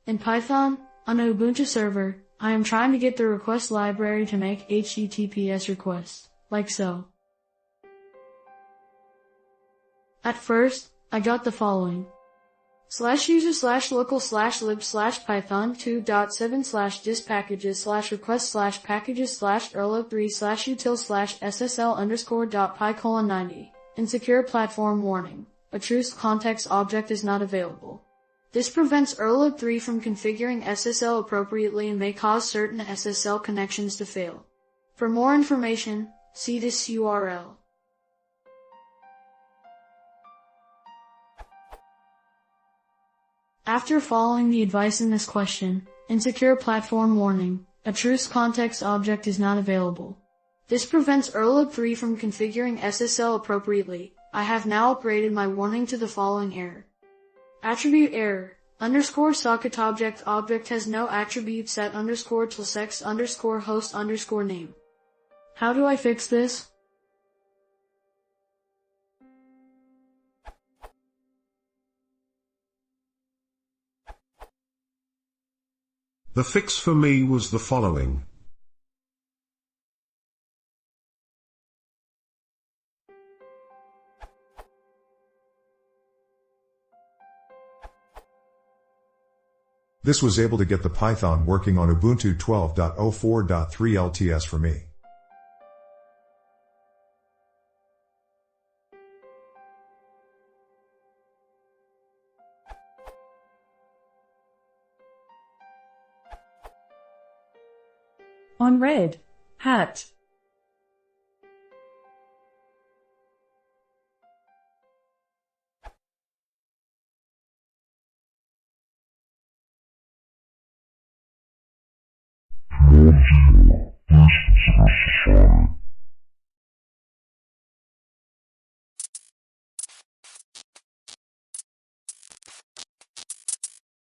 In Python, on an Ubuntu server, I am trying to get the request library to make HTTPS requests, like so. At first, I got the following. /user/locals/libs/python2.7/dispackages/request/packages/url3/util/ssl_py:90. Insecure platform warning. A truth context object is not available. This prevents url3 from configuring SSL appropriately and may cause certain SSL connections to fail. For more information, see this URL. After following the advice in this question, insecure platform warning, a truth context object is not available. This prevents url3 from configuring SSL appropriately. I have now upgraded my warning to the following error. Attribute error. _socket object has no attribute set _till sex _host _name. How do I fix this? The fix for me was the following. This was able to get the Python working on Ubuntu 12.04.3 LTS for me. On Red Hat